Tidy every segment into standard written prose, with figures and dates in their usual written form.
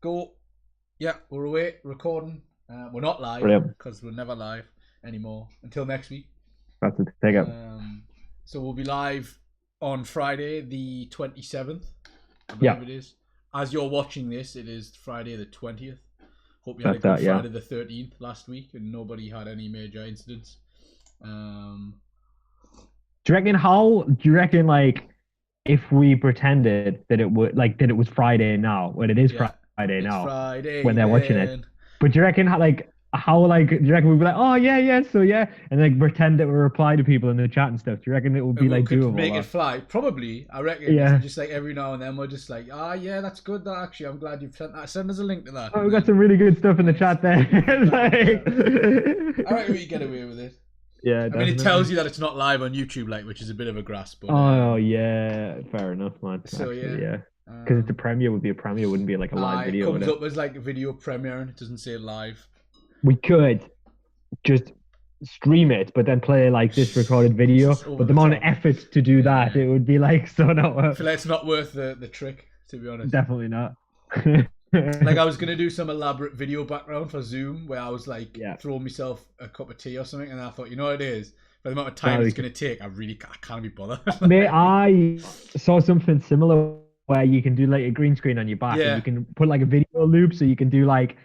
go. Yeah, we're away recording. We're not live Brilliant. because we're never live anymore until next week. That's the ticket. So we'll be live on Friday the 27th, I Yeah, believe it is. As you're watching this, it is Friday the 20th. Hope you had a that's good that. Yeah. Friday the 13th last week and nobody had any major incidents. Do you reckon Do you reckon like if we pretended that it would that it was Friday now, when it is Yeah, Friday it's now Friday when they're watching it? then. But do you reckon how do you reckon we'd be like, oh yeah, yeah, so yeah, and like pretend that we reply to people in the chat and stuff? Do you reckon it would be And we like could doable? make it Or? fly. Probably, I reckon. It's Yeah. just like every now and then we're just like, yeah, that's good. That actually, I'm glad you've sent that. Send us a link to that. Oh, And we got then some really good stuff in the chat there. I reckon we get away with it. Yeah, I mean, it definitely. tells you that it's not live on YouTube, like, which is a bit of a grasp. But Oh yeah, fair enough, man. so Actually, yeah, yeah, because it's a premiere. Would be a premiere. Wouldn't be like a live it video, would comes it? up as like a video premiere, and it doesn't say live. We could just stream it, but then play like this recorded video. Just over But the the amount of top. effort to do that, Yeah. it would be like so not I worth. feel like it's not worth the trick, to be honest. Definitely not. Like I was gonna do some elaborate video background for Zoom where I was like Yeah. throwing myself a cup of tea or something, and I thought, you know what it is, for the amount of time it's gonna take, I can't be bothered. Mate, I saw something similar where you can do like a green screen on your back, and Yeah, you can put like a video loop, so you can do like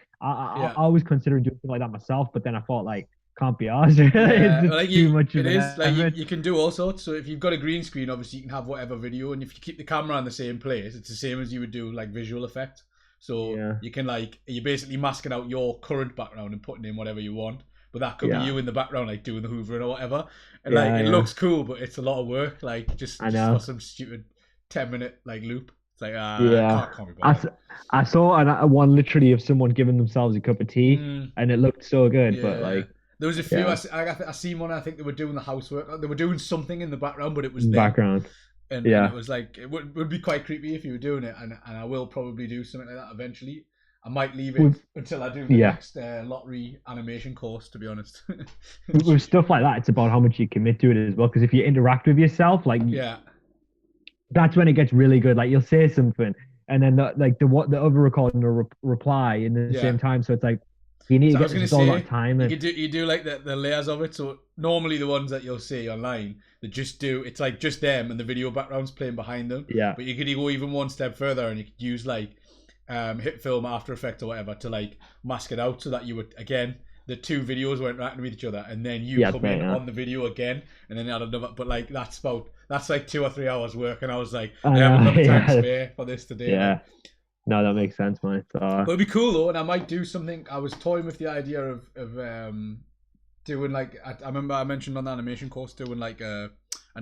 yeah, I was considering doing something like that myself, but then I thought like can't be asked. yeah. It's Like too much it of an is like effort. you can do all sorts. So if you've got a green screen, obviously you can have whatever video, and if you keep the camera in the same place, it's the same as you would do like visual effect. So Yeah, you can you're basically masking out your current background and putting in whatever you want. But that could be yeah, you in the background, like doing the hoovering or whatever. And like yeah, it yeah. looks cool, but it's a lot of work. Like I just for know. some stupid 10-minute like loop. It's like Yeah, can't be I, bothered. s- I saw one literally of someone giving themselves a cup of tea, Mm, and it looked so good. But yeah. like, There was a few. yeah, I seen one. I think they were doing the housework. They were doing something in the background, but it was them. background. And it Yeah, was like it would be quite creepy if you were doing it, and I will probably do something like that eventually. I might leave it with until I do the yeah, next lottery animation course, to be honest. with stuff like that, it's about how much you commit to it as well. Because if you interact with yourself, like Yeah, that's when it gets really good. Like you'll say something, and then the other recording will reply in the yeah. same time. So it's like you need So to I was get gonna it's all about say time and you do like the layers of it. So normally the ones that you'll see online, they just do it's like just them and the video background's playing behind them. yeah, But you could go even one step further and you could use like hit film After Effects or whatever to like mask it out so that you would again the two videos were interacting with each other and then you yeah, come right, in yeah. on the video again and then add another. But like that's like 2 or 3 hours work and I was like I I haven't got know, the time to yeah, spare for this today. yeah. Like. No, that makes sense, man. But it'd be cool though, and I might do something. I was toying with the idea of doing like I remember I mentioned on the animation course doing like an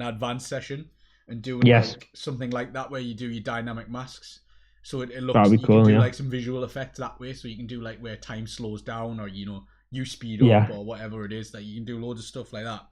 advanced session and doing Yes, like something like that where you do your dynamic masks. So it looks that'd be you can cool. do Yeah, like some visual effects that way. So you can do like where time slows down or you speed up yeah. or whatever it is that you can do loads of stuff like that.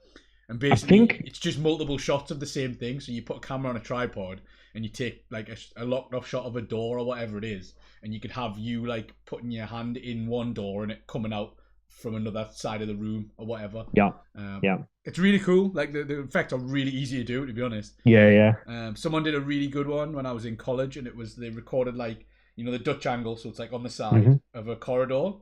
And I basically, think it's just multiple shots of the same thing. So you put a camera on a tripod and you take like a locked off shot of a door or whatever it is, and you could have you like putting your hand in one door and it coming out from another side of the room or whatever. yeah, Um, yeah, it's really cool. Like the effects are really easy to do, to be honest. yeah, yeah. Someone did a really good one when I was in college, and it was they recorded like the Dutch angle, so it's like on the side Hmm. of a corridor,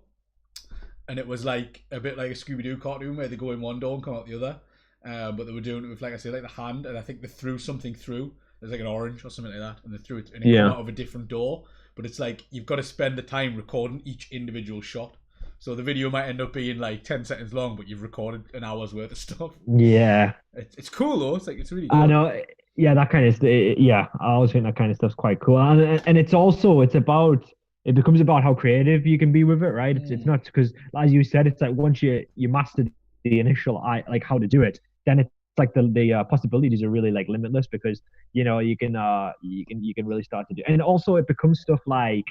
and it was like a bit like a Scooby Doo cartoon where they go in one door and come out the other. But they were doing it with, like I say, like the hand, and I think they threw something through. There's like an orange or something like that, and they threw it, and it came Yeah. out of a different door. But it's like you've got to spend the time recording each individual shot. So the video might end up being like 10 seconds long, but you've recorded an hour's worth of stuff. Yeah, It's cool though. It's like it's really I good. know. Yeah, that kind of yeah. I always think that kind of stuff's quite cool, and it becomes about how creative you can be with it, right? It's Mm. not because, as you said, it's like once you mastered the initial like how to do it, then it's like the possibilities are really like limitless because you can really start to do, and also it becomes stuff like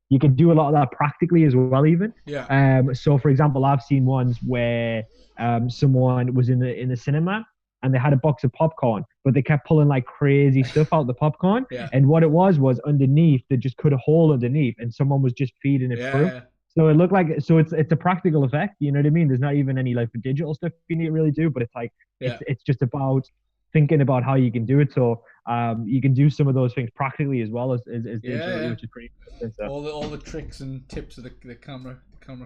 you can do a lot of that practically as well, even. Yeah, So for example, I've seen ones where someone was in the cinema and they had a box of popcorn, but they kept pulling like crazy stuff out the popcorn. yeah, And what it was underneath, they just cut a hole underneath, and someone was just feeding it through. yeah, So it looked like it's a practical effect. You know what I mean? There's not even any like digital stuff you need to really do, but it's like yeah. it's just about thinking about how you can do it. So you can do some of those things practically as well as doing Yeah, something yeah. which is pretty interesting. So All the tricks and tips of the camera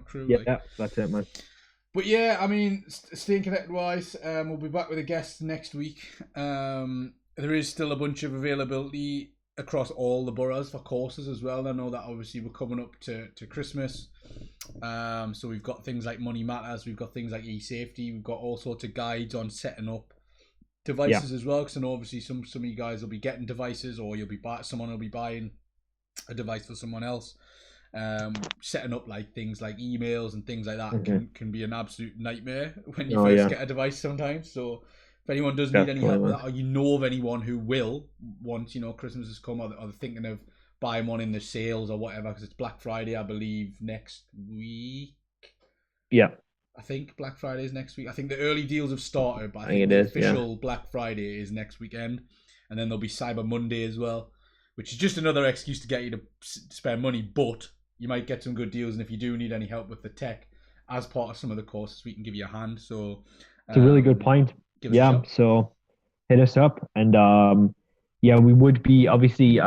crew, like. yeah, that's it, man. But yeah, I mean, staying connected wise, we'll be back with a guest next week. There is still a bunch of availability across all the boroughs for courses as well. I know that obviously we're coming up to Christmas. So we've got things like Money Matters, we've got things like e-safety, we've got all sorts of guides on setting up devices as well. Because I know obviously some of you guys will be getting devices, or someone will be buying a device for someone else. Setting up like things like emails and things like that can be an absolute nightmare when you first get a device sometimes. So if anyone does need any help with that, or you know of anyone who will, once Christmas has come, or they're thinking of buying one in the sales or whatever, because it's Black Friday, I believe, next week. Yeah, I think Black Friday is next week. I think the early deals have started, but I think the official Black Friday is next weekend, and then there'll be Cyber Monday as well, which is just another excuse to get you to spend money, but you might get some good deals. And if you do need any help with the tech as part of some of the courses, we can give you a hand. So it's a really good point. Yeah, so hit us up, and we would be obviously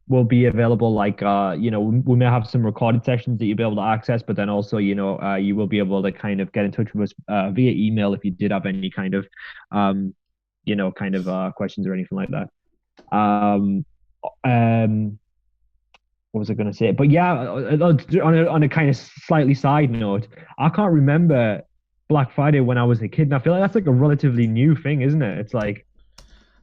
will be available, like we may have some recorded sessions that you'll be able to access, but then also you will be able to kind of get in touch with us via email if you did have any kind of questions or anything like that. What was I going to say? But yeah, on a kind of slightly side note, I can't remember Black Friday when I was a kid, and I feel like that's like a relatively new thing, isn't it? It's like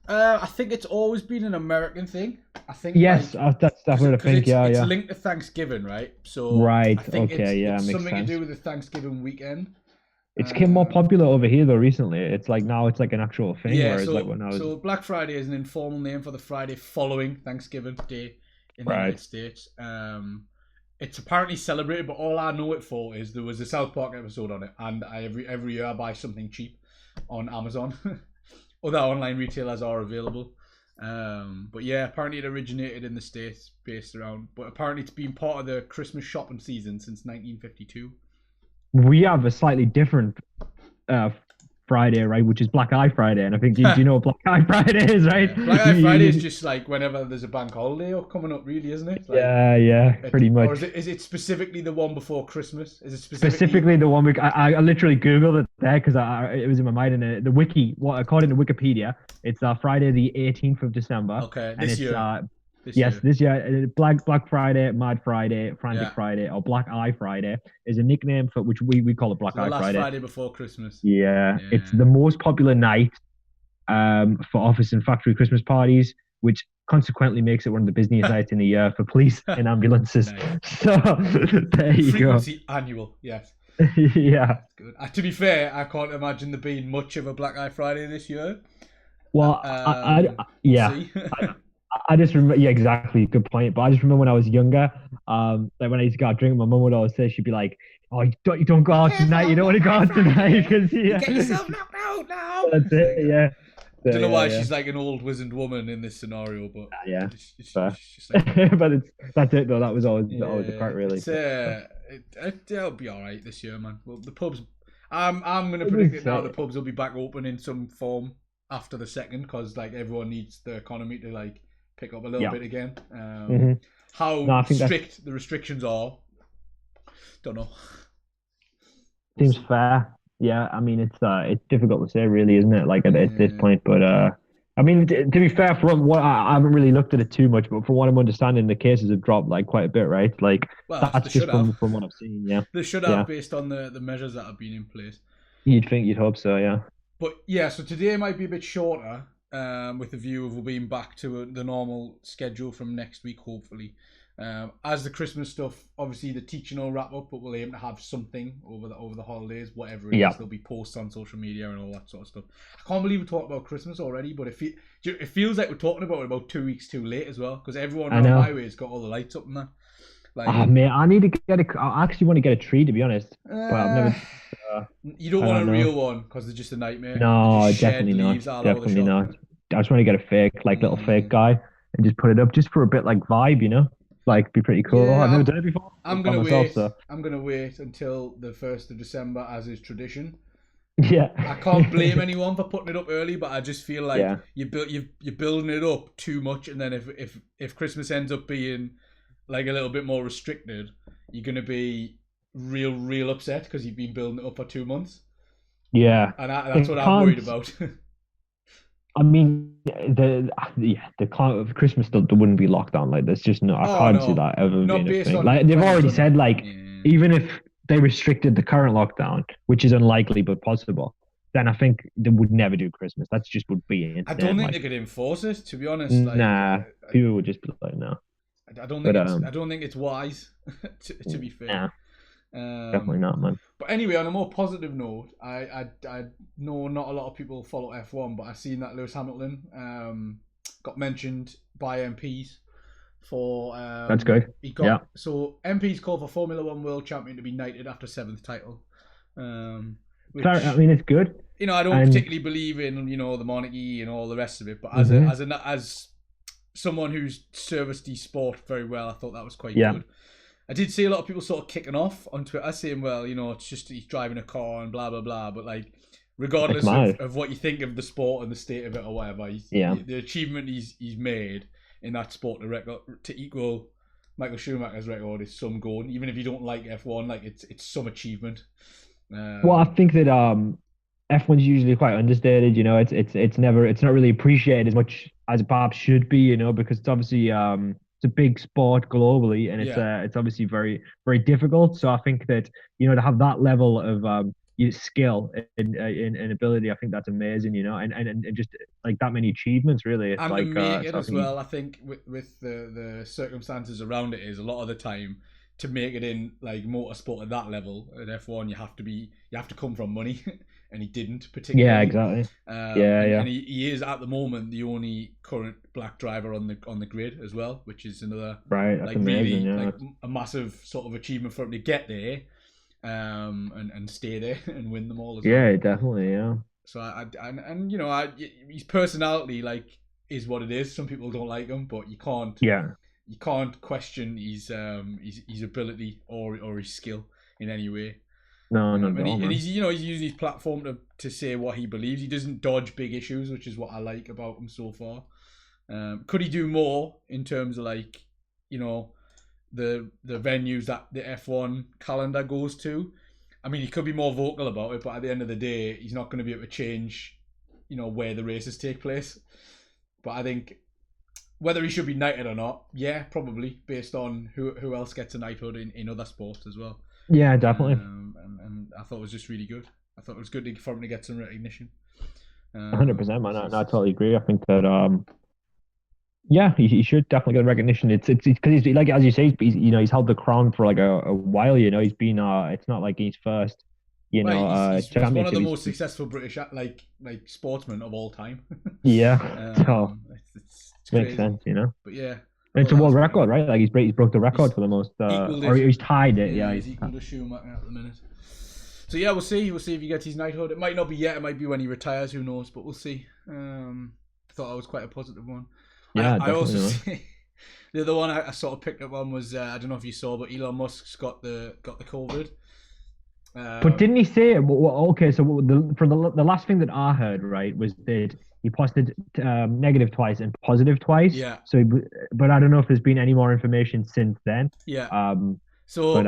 I think it's always been an American thing. I think yes, that's what I think. It's linked to Thanksgiving, right? So right, I think it's makes something sense. to do with the Thanksgiving weekend. It's become more popular over here though recently. It's like now it's like an actual thing. Yeah, whereas like when I was Black Friday is an informal name for the Friday following Thanksgiving Day in the United States. It's apparently celebrated, but all I know it for is there was a South Park episode on it, and every year I buy something cheap on Amazon. Other online retailers are available. But yeah, apparently it originated in the States, but apparently it's been part of the Christmas shopping season since 1952. We have a slightly different Friday, right, which is Black Eye Friday, and I think do you know what Black Eye Friday is, right? Yeah. Black Eye Friday is just like whenever there's a bank holiday or coming up, really, isn't it? Like, pretty much. Or is it specifically the one before Christmas? Is it specifically the one? I literally googled it there because it was in my mind. And the wiki, according to Wikipedia, it's Friday the 18th of December. Okay, this year. Black Friday, Mad Friday, Frantic Friday, or Black Eye Friday is a nickname for which we call it Black Eye Friday. Friday before Christmas. Yeah, it's the most popular night for office and factory Christmas parties, which consequently makes it one of the busiest nights in the year for police and ambulances. So there you Frequency annual, yes. Yeah. Good. To be fair, I can't imagine there being much of a Black Eye Friday this year. Well, I just remember, exactly, good point. But I just remember when I was younger, like when I used to go out drink, my mum would always say, she'd be like, "Oh, you don't go out tonight. You don't want to go out tonight because you get yourself knocked out now." That's it. Yeah. I don't know why she's like an old wizened woman in this scenario, but it's like... but that's it though. That was always the part, really. It'll be all right this year, man. Well, the pubs, I'm gonna predict it now. The pubs will be back open in some form after the second, because like everyone needs the economy to like pick up a little bit again. How strict the restrictions are, don't know. Seems fair. Yeah, I mean it's difficult to say, really, isn't it? Like at this point, but I mean to be fair, for what I haven't really looked at it too much, but from what I'm understanding, the cases have dropped like quite a bit, right? Like that's just from what I've seen. Yeah, they should have based on the measures that have been in place. You'd hope so, yeah. But yeah, so today might be a bit shorter, with the view of being back to the normal schedule from next week, hopefully. As the Christmas stuff, obviously the teaching will wrap up, but we'll aim to have something over the holidays, whatever it is. There'll be posts on social media and all that sort of stuff. I can't believe we talked about Christmas already, but it feels like we're talking about it about 2 weeks too late as well, because everyone on the highway has got all the lights up and that. Like, man, I need to I actually want to get a tree, to be honest. But I've never. You don't want a real one because they're just a nightmare. No, definitely not. Definitely not. I just want to get a fake, little fake guy, and just put it up just for a bit, like vibe, Like, be pretty cool. I've never done it before. I'm gonna wait until the 1st of December, as is tradition. Yeah. I can't blame anyone for putting it up early, but I just feel like Yeah. you're building it up too much, and then if Christmas ends up being like a little bit more restricted, you're gonna be real upset because you've been building it up for 2 months, Yeah. and that's They what I'm worried can't. about. I mean, the Christmas stuff wouldn't be locked down. Like, there's just no. I Oh can't see no, that ever not being a based thing. on Like, they've when they've already done it. said, like, Yeah. even if they restricted the current lockdown, which is unlikely but possible, then I think they would never do Christmas. That just would be I don't insane. think Like, they could enforce it. To be honest, nah, people would just be like, no. But I don't think it's wise. To be fair. nah, definitely Um, not, man. but anyway, on a more positive note, I know not a lot of people follow F1, but I've seen that Lewis Hamilton got mentioned by MPs for That's good. he Yeah, got so MPs called for Formula One World Champion to be knighted after seventh title, fair. I which mean, it's good, I don't and particularly believe in the monarchy and all the rest of it, but mhm, as someone who's serviced the sport very well, I thought that was quite yeah, good. I did see a lot of people sort of kicking off on Twitter saying, well, it's just he's driving a car and blah, blah, blah. But, like, it's regardless mad. of what you think of the sport and the state of it or whatever, Yeah, the achievement he's made in that sport to equal Michael Schumacher's record is some goal. Even if you don't like F1, like, it's some achievement. well, I Um, think that F1's usually quite understated. It's never it's not really appreciated as much as it perhaps should be. Because it's obviously it's a big sport globally, and it's yeah. it's obviously very difficult. So I think that to have that level of skill and ability, I think that's amazing. And just like that many achievements, really. It's And to like make it so I as think well, I think with the circumstances around it is a lot of the time to make it in like motorsport at that level at F1 you have to come from money and he didn't yeah, particularly. exactly. Yeah, And yeah. he is at the moment the only current black driver on the grid as well, which is another Right. That's like amazing. really Yeah. like a massive sort of achievement for him to get there, and stay there and win them all as well. Yeah, definitely. Yeah. So his personality like is what it is. Some people don't like him, but Yeah. you can't question his ability or his skill in any way. No, not at And all, man. he's using his platform to say what he believes. He doesn't dodge big issues, which is what I like about him so far. Could he do more in terms of like the venues that the F1 calendar goes to? I mean, he could be more vocal about it, but at the end of the day, he's not going to be able to change, where the races take place. But I think whether he should be knighted or not, yeah, probably based on who else gets a knighthood in other sports as well. Yeah, definitely. And I thought it was just really good. I thought it was good for him to get some recognition. 100%, man. I totally agree. I think that yeah, he should definitely get recognition. It's because he's like as you say, he's held the crown for like a while. He's been it's not like he's first, Well, he's one of championship. the most successful British like sportsmen of all time. Yeah, so It's makes crazy, sense. but yeah, And oh, it's a that was world pretty record, good. right? Like he's broke the He's record for the most, equaled or it. he's tied it. Yeah, Yeah, he's equal to Schumacher at the minute. So yeah, we'll see. We'll see if he gets his knighthood. It might not be yet. It might be when he retires. Who knows? But we'll see. Thought that was quite a positive one. yeah, I also definitely. see the other one I sort of picked up on was I don't know if you saw, but Elon Musk's got the COVID. But didn't he say? Okay, so the last thing that I heard, right, was that he posted negative twice and positive twice. Yeah, So, but I don't know if there's been any more information since then. yeah. Um, but So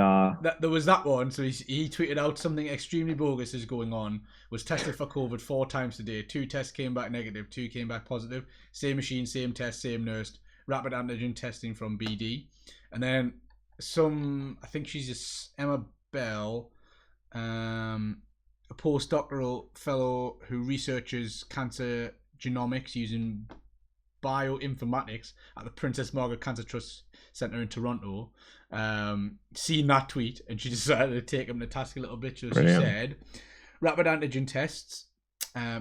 there was that one. So he tweeted out something extremely bogus is going on. Was tested for COVID 4 times today. 2 tests came back negative. 2 came back positive. Same machine, same test, same nurse. Rapid antigen testing from BD, and then I think she's just Emma Bell, a postdoctoral fellow who researches cancer genomics using bioinformatics at the Princess Margaret Cancer Trust Centre in Toronto, seen that tweet and she decided to take him to task a little bit. So she said, rapid antigen tests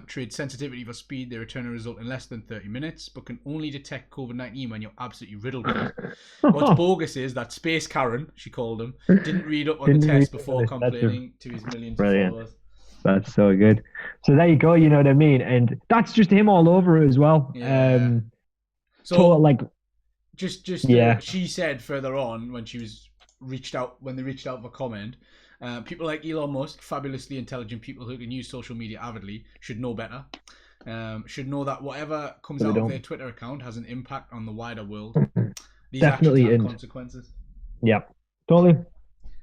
trade sensitivity for speed. They return a result in less than 30 minutes, but can only detect COVID-19 when you're absolutely riddled with it. What's bogus is that Space Karen, she called him, didn't read up on the test before complaining to his millions of followers. That's so good. So there you go. You know what I mean? And that's just him all over it as well. Yeah. So like, just yeah. She said further on when she was reached out for comment. People like Elon Musk, fabulously intelligent people who can use social media avidly, should know better. Should know that whatever comes out of their Twitter account has an impact on the wider world. These Definitely actions have consequences. Yeah, totally.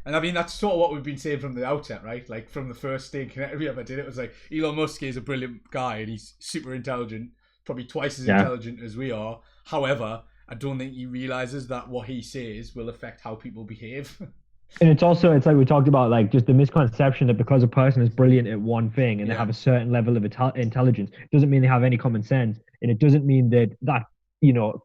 And I mean, that's sort of what we've been saying from the outset, right? Like, from the first Staying Connected we ever did, it was like, Elon Musk is a brilliant guy and he's super intelligent, probably twice as intelligent as we are. However, I don't think he realizes that what he says will affect how people behave. And it's like we talked about, like, just the misconception that because a person is brilliant at one thing and they have a certain level of intelligence, doesn't mean they have any common sense. And it doesn't mean that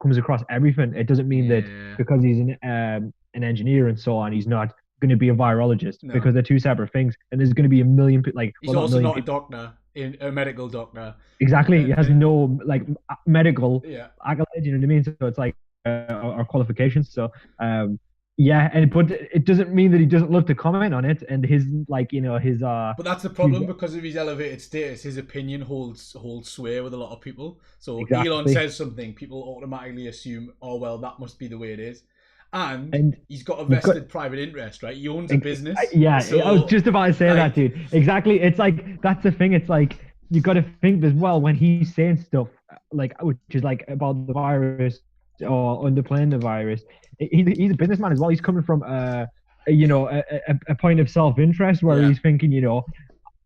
comes across everything. It doesn't mean that because he's an engineer and so on, he's not going to be a virologist, because they're two separate things. And there's going to be a million, like, he's also not a doctor, a medical doctor. Exactly. He has no, like, medical accolades, you know what I mean? So it's like our qualifications. So but it doesn't mean that he doesn't look to comment on it, and his, like, his But that's the problem, because of his elevated status, his opinion holds sway with a lot of people. So Elon says something, people automatically assume, oh well, that must be the way it is. And he's got a vested private interest, right? He owns a business. So, I was just about to say that, dude. Exactly. It's like, that's the thing. It's like, you got to think as well, when he's saying stuff like, which is like about the virus or underplaying the virus, he's a businessman as well. He's coming from a point of self-interest where he's thinking,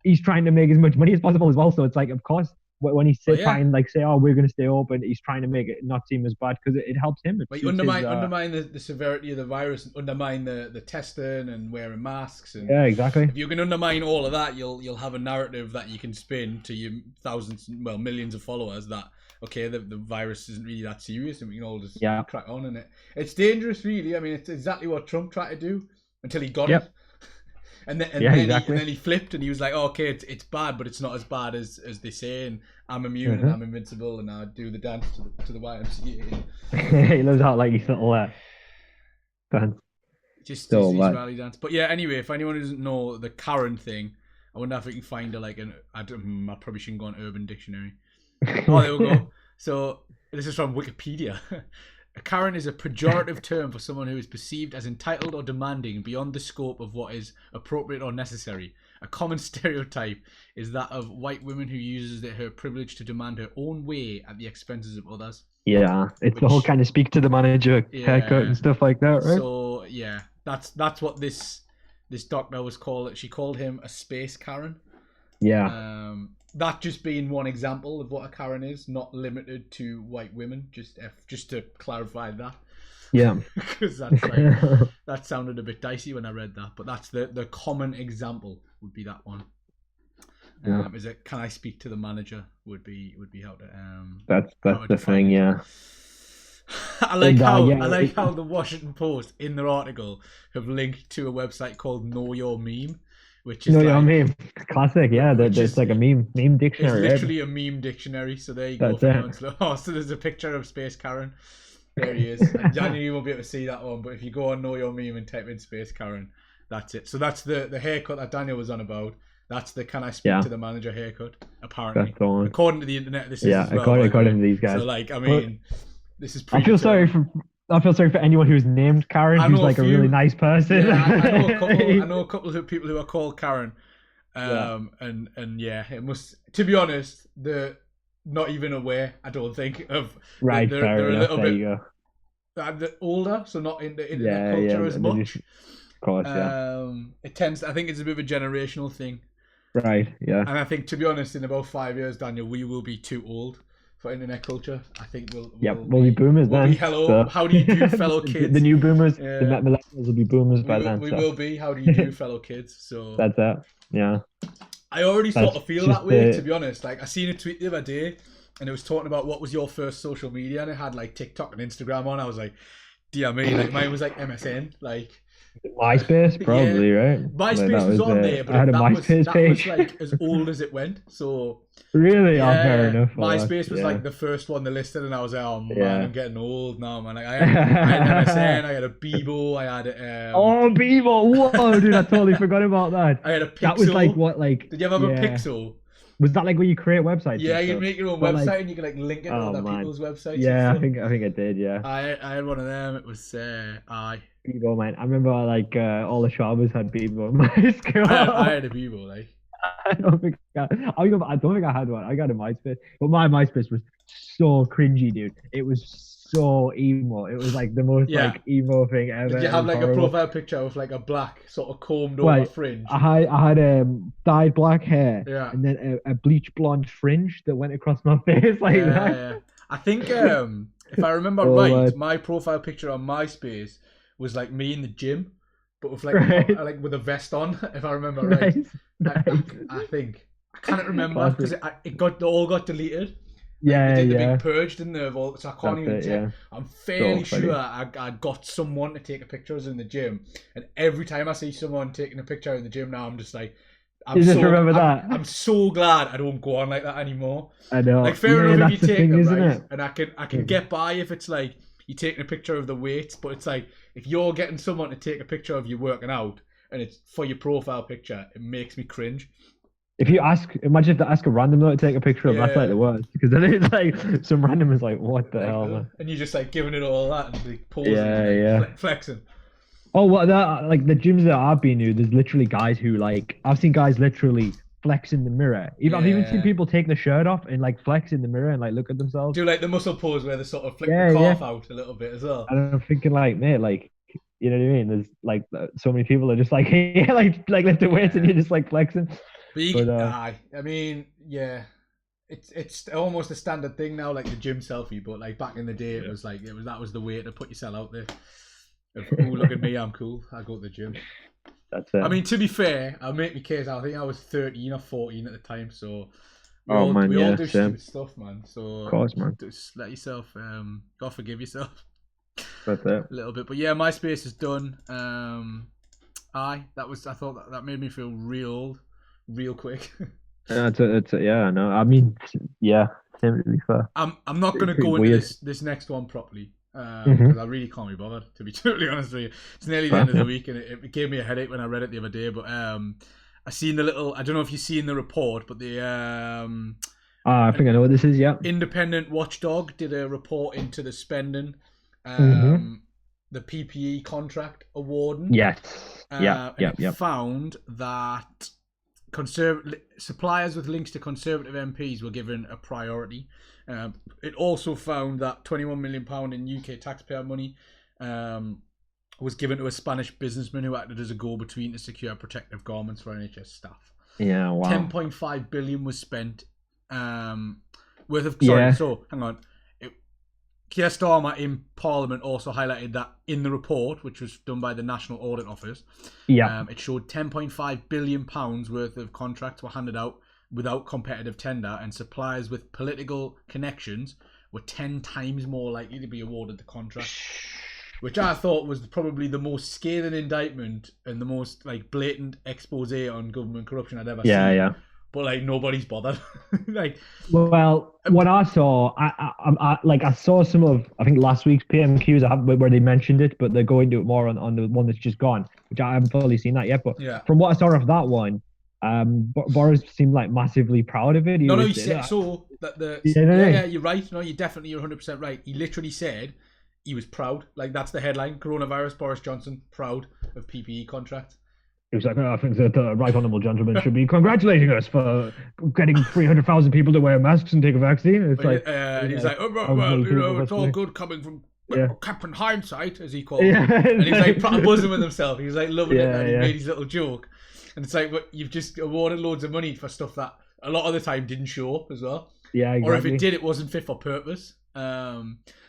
he's trying to make as much money as possible as well. So it's like, of course, when he trying, like, say, oh, we're going to stay open, he's trying to make it not seem as bad, because it helps him. But undermine the severity of the virus, and undermine the testing and wearing masks. And exactly. If you can undermine all of that, you'll have a narrative that you can spin to your millions of followers that, okay, the virus isn't really that serious, and we can all just crack on in it. It's dangerous, really. I mean, it's exactly what Trump tried to do until he got it. And then he flipped, and he was like, oh, okay, it's bad, but it's not as bad as they say, and I'm immune and I'm invincible, and I do the dance to the YMCA. He lives out like his little dance. Just his rally dance. But yeah, anyway, if anyone doesn't know the Karen thing, I wonder if we can find I probably shouldn't go on Urban Dictionary. Oh, there we go. So this is from Wikipedia. A Karen is a pejorative term for someone who is perceived as entitled or demanding beyond the scope of what is appropriate or necessary. A common stereotype is that of white women who uses her privilege to demand her own way at the expenses of others. Yeah, it's the whole kind of speak to the manager haircut and stuff like that, right? So yeah, that's what this doctor was called. She called him a space Karen. Yeah. That just being one example of what a Karen is, not limited to white women. Just to clarify that. Yeah. Because that sounded a bit dicey when I read that, but that's the common example would be that one. Is it? Can I speak to the manager? Would be how to. That's the thing. Yeah. I like how the Washington Post in their article have linked to a website called Know Your Meme. Which is Your Meme, classic, yeah. It's like a meme dictionary. It's literally a meme dictionary. So there you go. So there's a picture of Space Karen. There he is. And Daniel, you won't be able to see that one, but if you go on Know Your Meme and type in Space Karen, that's it. So that's the haircut that Daniel was on about. That's the can I speak to the manager haircut. Apparently, that's the one. According to the internet, this is as well, according to these guys. So like, I mean, this is. I feel sorry for anyone who's named Karen, who's like a really nice person. Yeah, I know a couple of people who are called Karen, and yeah, it must. To be honest, they're not even aware. I don't think of. Right, they're a little bit. They're older, so not in the internet culture as much. Of course, it tends. I think it's a bit of a generational thing. Right. Yeah. And I think, to be honest, in about 5 years, Daniel, we will be too old for internet culture. I think we'll be boomers then. Hello, so. How do you do, fellow kids? The new boomers, the millennials will be boomers by then. We will be. How do you do, fellow kids? So that's it. Yeah. I already sort of feel that way, to be honest. Like, I seen a tweet the other day, and it was talking about what was your first social media, and it had like TikTok and Instagram on. I was like, dear me, like mine was like MSN, like. MySpace, probably, right? MySpace was on there, but I had a MySpace page. That was like as old as it went. So really, fair enough. MySpace was like the first one they listed, and I was like, oh man, I'm getting old now, man. Like, I had MSN, I had a Bebo, I had Bebo, whoa, dude, I totally forgot about that. I had a Pixel. That was like what, like? Did you ever have a Pixel? Was that like when you create websites? Yeah, and you stuff? make your own But website like, and you can like link it to oh other man, people's websites and yeah, stuff. I think I did. Yeah. I had one of them. It was I Bebo, man. I remember like all the Shabbos had Bebo in my I school. had a Bebo like. I don't think I had one. I got a MySpace, but my MySpace was so cringy, dude. It was so emo. It was like the most Yeah. like emo thing ever. Did you It have was like a horrible. profile picture with like a black sort of combed over Well, fringe? I had dyed black hair Yeah. and then a bleach blonde fringe that went across my face like that. Yeah. I think if I remember Oh, right, my profile picture on MySpace was like me in the gym, but with like right, like with a vest on. If I remember right, nice, I, nice. I think I can't remember because Classic. it all got deleted. Like they Yeah, did the yeah. big purge, didn't they? Of all, so I can't That's even it. check. Yeah. I'm So fairly funny. sure I got someone to take a picture of us in the gym, and every time I see someone taking a picture in the gym now, I'm just like, You just remember that? I'm so glad I don't go on like that anymore. I know. Like fair Yeah, enough if that's you the take thing, them isn't right, it? and I can get by if it's like you taking a picture of the weights, but it's like if you're getting someone to take a picture of you working out and it's for your profile picture, it makes me cringe. If you imagine if they ask a random to take a picture of them, that's like Yeah. the worst. Because then it's like some random is like, what the Like, hell, man? and you're just like giving it all that and like posing Yeah, and yeah. like flexing. Oh, well, that like the gyms that I've been to, there's literally guys who like I've seen guys literally flex in the mirror. I've even seen Yeah. people take the shirt off and like flex in the mirror and like look at themselves. Do like the muscle pose where they sort of flick Yeah, the yeah. calf out a little bit as well. And I'm thinking like, mate, like you know what I mean? There's like so many people are just like, yeah, like lifting weights and you're just like flexing. But you, But I mean, yeah, it's almost a standard thing now, like the gym selfie. But like back in the day, it was like that was the way to put yourself out there. Oh, look at me, I'm cool. I go to the gym. that's it. I mean, to be fair, I'll make my case. I think I was 13 or 14 at the time, so we Oh all man, we all yeah, do same. stupid stuff, man. So Of course, man. just let yourself, God forgive yourself That's it. a little bit. But yeah, MySpace is done. I thought that made me feel real old, real quick. Yeah, I know. I mean, yeah, same to be fair. I'm not going to Pretty go into weird. this next one properly Mhm. because I really can't be bothered, to be totally honest with you. It's nearly the end of the week and it gave me a headache when I read it the other day. But I seen the little. I don't know if you've seen the report, but the I think I know what this is. Yeah. independent watchdog did a report into the spending, Mhm. the PPE contract awarding. Yes. Yeah. And Yeah. it found that suppliers with links to Conservative MPs were given a priority. It also found that £21 million in UK taxpayer money was given to a Spanish businessman who acted as a go-between to secure protective garments for NHS staff. Yeah. Wow. 10.5 billion was spent worth of. Sorry, Yeah. so hang on. Keir Starmer in Parliament also highlighted that in the report, which was done by the National Audit Office, Yeah. it showed £10.5 billion worth of contracts were handed out without competitive tender, and suppliers with political connections were 10 times more likely to be awarded the contract, which I thought was probably the most scathing indictment and the most like blatant expose on government corruption I'd ever seen. Yeah. But like nobody's bothered. Like, well, what I saw, I saw some of I think last week's PMQs where they mentioned it, but they're going to it more on the one that's just gone, which I haven't fully seen that yet. But yeah. From what I saw of that one, Boris seemed like massively proud of it. He said so that you're right. No, you're 100% right. He literally said he was proud. Like that's the headline: coronavirus, Boris Johnson proud of PPE contract. He was like, I think that the right honourable gentleman should be congratulating us for getting 300,000 people to wear masks and take a vaccine. It's like, and he's like, well, it's all good coming from Captain Hindsight, as he called it. And he's like buzzing with himself. He was like loving it, and he made his little joke. And it's like, but you've just awarded loads of money for stuff that a lot of the time didn't show up as well. Yeah, exactly. Or if it did, it wasn't fit for purpose.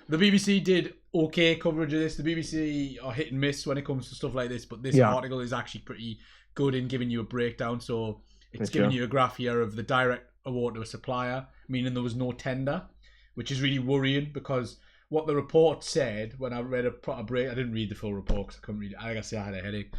The BBC did okay coverage of this. The BBC are hit and miss when it comes to stuff like this, but this article is actually pretty good in giving you a breakdown. So it's giving you a graph here of the direct award to a supplier, meaning there was no tender, which is really worrying because what the report said when I read I didn't read the full report because I couldn't read it. Like I say, I had a headache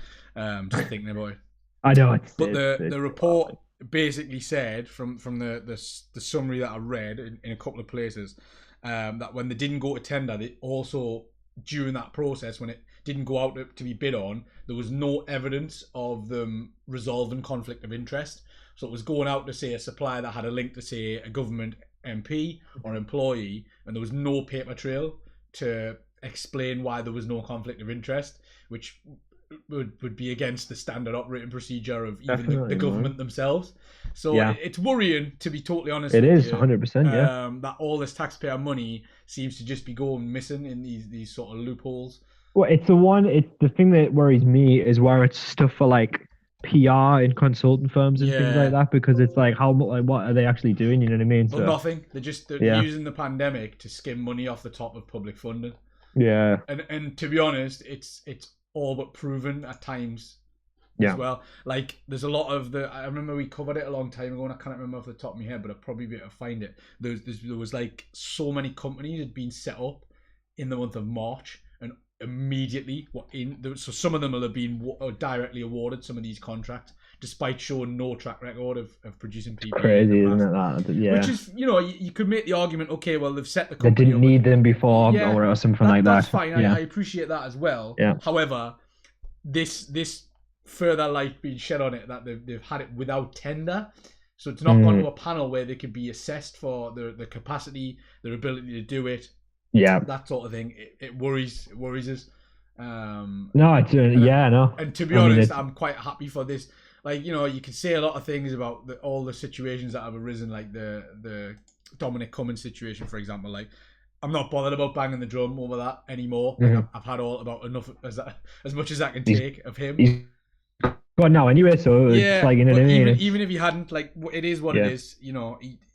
just thinking about it. I know. But the report basically said from the summary that I read in a couple of places, that when they didn't go to tender, they also during that process when it didn't go out to be bid on, there was no evidence of them resolving conflict of interest. So it was going out to, say, a supplier that had a link to, say, a government MP or employee, and there was no paper trail to explain why there was no conflict of interest, which would be against the standard operating procedure of even the government themselves. So it's worrying, to be totally honest. It is 100%, that all this taxpayer money seems to just be going missing in these sort of loopholes. Well, it's the thing that worries me is where it's stuff for like PR and consultant firms and things like that, because it's like what are they actually doing? You know what I mean? Well, so, nothing. They're using the pandemic to skim money off the top of public funding. Yeah. And to be honest, it's all but proven at times as well. Like, there's a lot of I remember we covered it a long time ago, and I can't remember off the top of my head, but I'll probably be able to find it. There was like so many companies had been set up in the month of March, and immediately so some of them will have been directly awarded some of these contracts despite showing no track record of producing PPE. Crazy, isn't it? That, yeah. Which is, you could make the argument, okay, well, they've set the company they didn't need them before or something like that. That's fine. I appreciate that as well. Yeah. However, this further light being shed on it, that they've had it without tender, so it's not gone to a panel where they could be assessed for the capacity, their ability to do it. Yeah, that sort of thing. It worries us. No, it's no. And to be honest, I'm quite happy for this. Like, you can say a lot of things about all the situations that have arisen, like the Dominic Cummings situation, for example. Like, I'm not bothered about banging the drum over that anymore. Like, I've had about enough as much as I can take of him. He's gone now anyway, so it's like, you know what I mean? Even if he hadn't, like, it is what it is.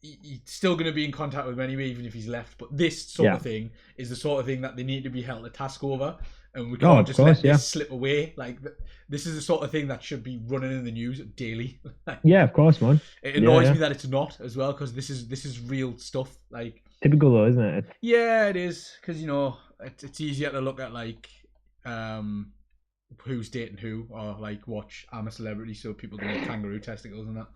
He's still going to be in contact with him anyway, even if he's left. But this sort of thing is the sort of thing that they need to be held to task over, and we can't just let this slip away. Like, this is the sort of thing that should be running in the news daily. Yeah, of course, man. It annoys me that it's not as well, because this is real stuff. Like, typical though, isn't it? Yeah, it is, because it's easier to look at like who's dating who, or like watch I'm a Celebrity, so people do kangaroo testicles and that.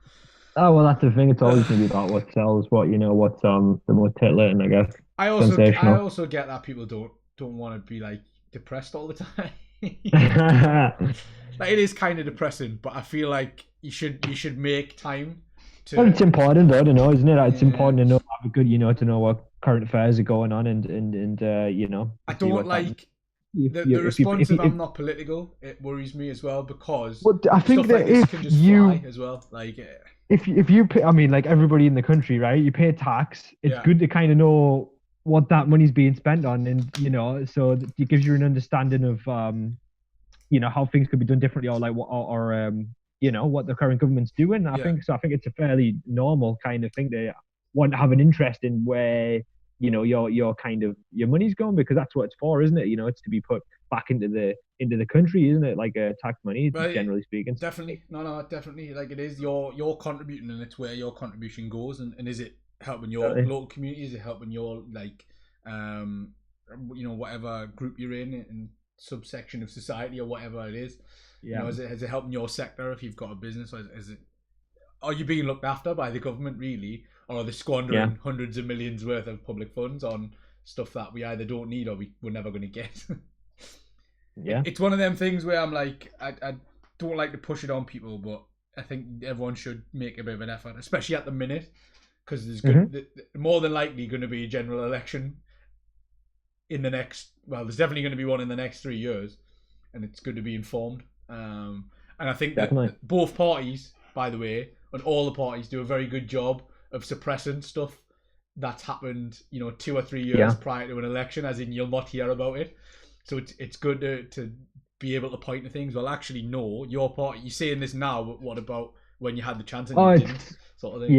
Oh, well, that's the thing. It's always going to be about what sells, what's the most titillating, I guess. I also get that people don't want to be like depressed all the time. Like, it is kind of depressing, but I feel like you should make time to. Well, it's important though to know, isn't it? It's important to know, have a good, to know what current affairs are going on, and I don't like. The response of I'm not political, it worries me as well, because I think that like can just fly as well. Like, if you pay, I mean, like everybody in the country, right? You pay tax. It's good to kind of know what that money's being spent on, and so it gives you an understanding of how things could be done differently, or like what the current government's doing. I think it's a fairly normal kind of thing to want to have an interest in where your kind of your money's going, because that's what it's for, isn't it? It's to be put back into the country, isn't it? Like tax money, generally speaking. Definitely, no, definitely. Like, it is you're contributing, and it's where your contribution goes, and is it helping your local community? Is it helping your like whatever group you're in subsection of society or whatever it is? Is it helping your sector if you've got a business? Or are you being looked after by the government, really? Or are they squandering hundreds of millions worth of public funds on stuff that we either don't need or we're never going to get? It's one of them things where I'm like, I don't like to push it on people, but I think everyone should make a bit of an effort, especially at the minute, because there's more than likely going to be a general election in the next. Well, there's definitely going to be one in the next 3 years, and it's good to be informed. And I think that both parties, by the way, and all the parties do a very good job of suppressing stuff that's happened, 2 or 3 years prior to an election, as in you'll not hear about it. So it's good to be able to point to things. Well, actually, no, your party, you're saying this now, but what about when you had the chance and you didn't, sort of thing?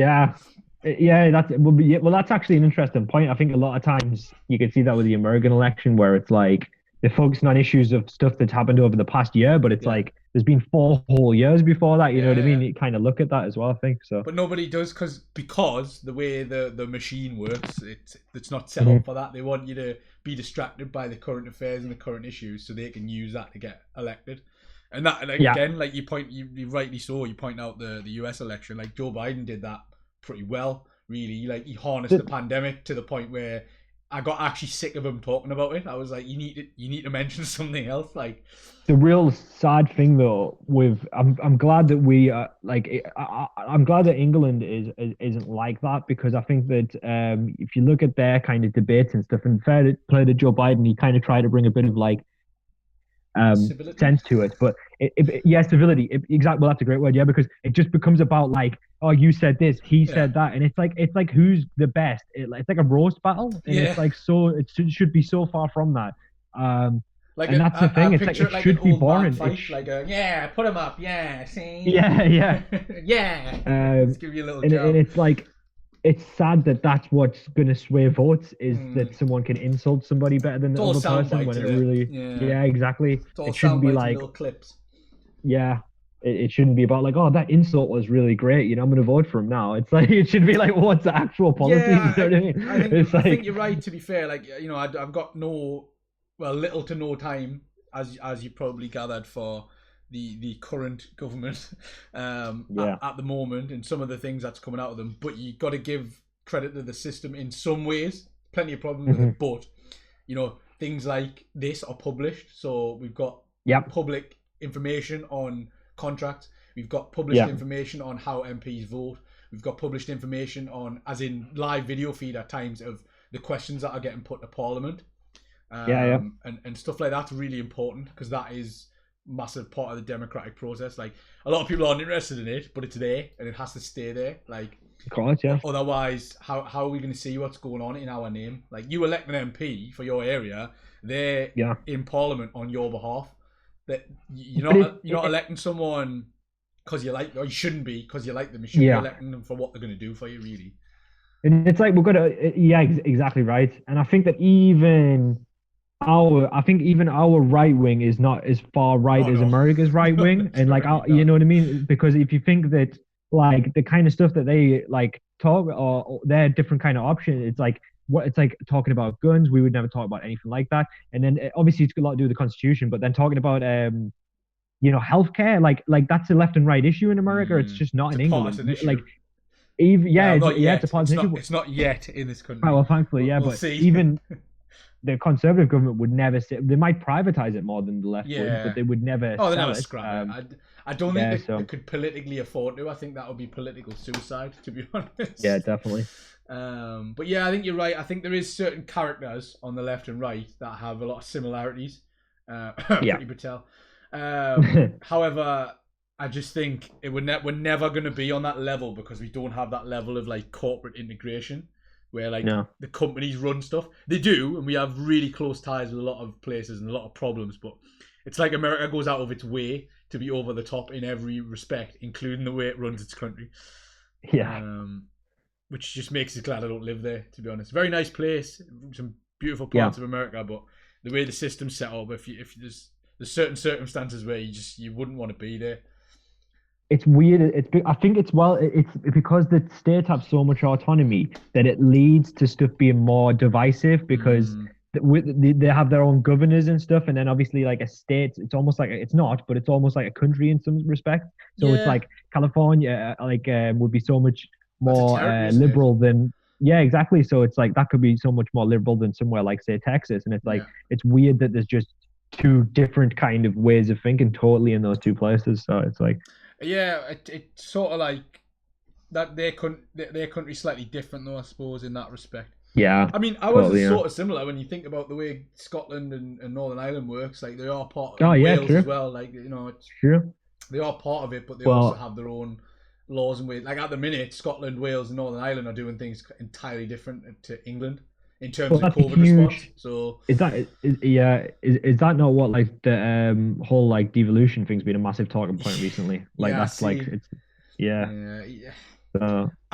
That's actually an interesting point. I think a lot of times you can see that with the American election, where it's like they're focusing on issues of stuff that's happened over the past year, but it's like there's been 4 whole years before that. You know what I mean? You kind of look at that as well, I think. So, but nobody does, because the way the machine works, it's not set up for that. They want you to be distracted by the current affairs and the current issues, so they can use that to get elected. And that, again, like you rightly so, you point out the US election. Like, Joe Biden did that pretty well, really. Like, he harnessed the pandemic to the point where I got actually sick of him talking about it. I was like, you need to mention something else. Like the real sad thing though, I'm glad that we I'm glad that England isn't like that, because I think that if you look at their kind of debates and stuff, and fair play to Joe Biden, he kind of tried to bring a bit of like civility. sense to it. But civility. Exactly. Well, that's a great word. Yeah, because it just becomes about like, oh, you said this, he said that, and it's like who's the best. It's like a roast battle, and it's like it should be so far from that. Like and that's the thing. It's like picture it it like an should be old man boring. fight, like a put him up, see, Yeah. yeah. Let's give you a little and it's like it's sad that that's what's going to sway votes, is that someone can insult somebody better than the other person when it really exactly. It shouldn't be like little clips. Yeah, it shouldn't be about like, oh, that insult was really great, I'm going to vote for him now. It's like it should be like, what's the actual policy? Yeah, you know what I mean? I think you're right, to be fair. Like, I've got little to no time, as you probably gathered, for the current government at the moment, and some of the things that's coming out of them. But you got to give credit to the system in some ways. Plenty of problems with it, but things like this are published, so we've got public information on contracts. We've got published information on how MPs vote. We've got published information on, as in live video feed at times, of the questions that are getting put to Parliament. And stuff like that's really important, because that is massive part of the democratic process. Like, a lot of people aren't interested in it, but it's there and it has to stay there. Like, of course, yeah. Otherwise, how are we going to see what's going on in our name? Like, you elect an MP for your area, they're in Parliament on your behalf. That you're not electing someone because you like, or you shouldn't be because you like them. You should be electing them for what they're going to do for you, really. And it's like, we've got to, exactly right. And I think that even our right wing is not as far right as America's right wing. And like, you know what I mean? Because if you think that like the kind of stuff that they like talk, or their different kind of option, it's like talking about guns, we would never talk about anything like that. And then obviously it's got a lot to do with the Constitution, but then talking about healthcare, like that's a left and right issue in America. It's just not in England. Like, even it's a partisan issue. It's not yet in this country. Oh, well, thankfully, we'll but see. Even the Conservative government would never say, they might privatize it more than the left would, but they would never. Oh, they never scrap it. I don't think they could politically afford to. I think that would be political suicide, to be honest. Yeah, definitely. But yeah, I think you're right. I think there is certain characters on the left and right that have a lot of similarities. Pretty Patel. However, I just think we're never going to be on that level, because we don't have that level of like corporate integration where like the companies run stuff. They do, and we have really close ties with a lot of places and a lot of problems, but it's like America goes out of its way to be over the top in every respect, including the way it runs its country. Which just makes us glad I don't live there, to be honest. Very nice place, some beautiful parts of America, but the way the system's set up, if there's certain circumstances where you wouldn't want to be there. It's weird. I think it's because the states have so much autonomy that it leads to stuff being more divisive, because they have their own governors and stuff, and then obviously like a state, it's almost like it's not, but it's almost like a country in some respects. So it's like California, would be so much more liberal than exactly. So it's like that could be so much more liberal than somewhere like say Texas, and it's like it's weird that there's just two different kind of ways of thinking totally in those two places. So it's like it's sort of like that their country's slightly different though, I suppose, in that respect. Yeah, I mean, ours is sort of similar when you think about the way Scotland and Northern Ireland works. Like, they are part of Wales as well. Like, it's true. They are part of it, but they also have their own laws and ways. Like, at the minute, Scotland, Wales, and Northern Ireland are doing things entirely different to England in terms of COVID response. So is that not what like the whole like devolution thing's been a massive talking point recently? Like I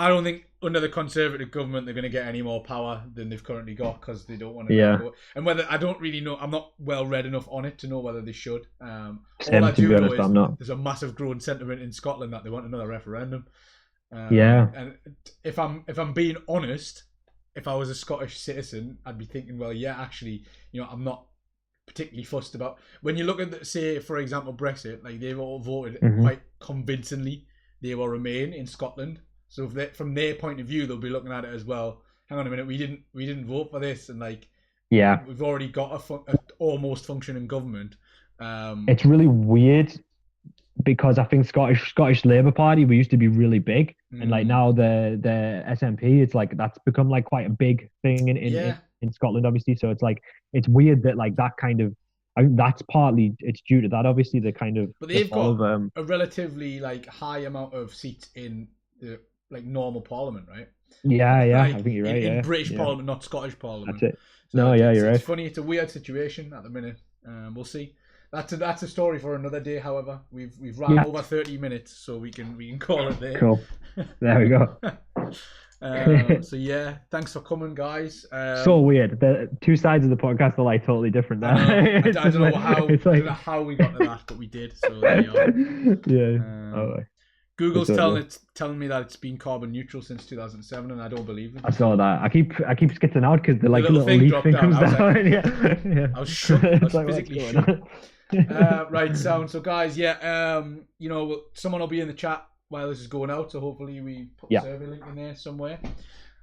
don't think under the Conservative government they're going to get any more power than they've currently got, because they don't want to and whether, I don't really know, I'm not well read enough on it to know whether they should. All I do know is there's a massive growing sentiment in Scotland that they want another referendum. And if I'm being honest, if I was a Scottish citizen, I'd be thinking, well, actually, I'm not particularly fussed about. When you look at, say, for example, Brexit, like, they've all voted quite convincingly they will remain in Scotland. So from their point of view, they'll be looking at it as, well, hang on a minute, we didn't vote for this, and like, Yeah, we've already got a almost functioning government. it's really weird because I think Scottish Labour Party we used to be really big, and like now the SNP, it's like that's become like quite a big thing in Scotland, obviously. So it's like it's weird that like that kind of I think that's partly it's due to that, obviously the kind of but they've fall got of a relatively like high amount of seats in the like normal parliament, right? yeah, I Like think you're right. in Yeah, British yeah, Parliament, not Scottish that's Parliament. it. So No, yeah, you're it's right. funny. It's a weird situation at the minute. We'll see. That's a story for another day. However, we've ran Yeah, over 30 minutes, so we can call it there. cool. There we go. So yeah, thanks for coming, guys. So weird. The two sides of the podcast are like totally different. I know. I It's don't just know like, how it's I like don't know how we got to that, but we did. So there you are. yeah. Um, Google's It's all good. telling me that it's been carbon neutral since 2007, and I don't believe it. I saw that. I keep skipping out because the like little little thing leaf dropped thing down. comes I was down. like, Yeah. I was shook. I It's was like, what's physically going shook. on? Right, sound. So guys, yeah, someone will be in the chat while this is going out. So hopefully we put the survey link in there somewhere.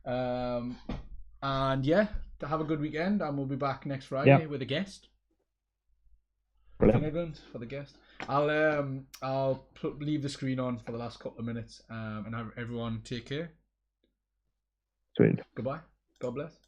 And yeah, to have a good weekend, and we'll be back next Friday with a guest. Brilliant. For the guest. I'll leave the screen on for the last couple of minutes, and have everyone take care. Sweet. Goodbye. God bless.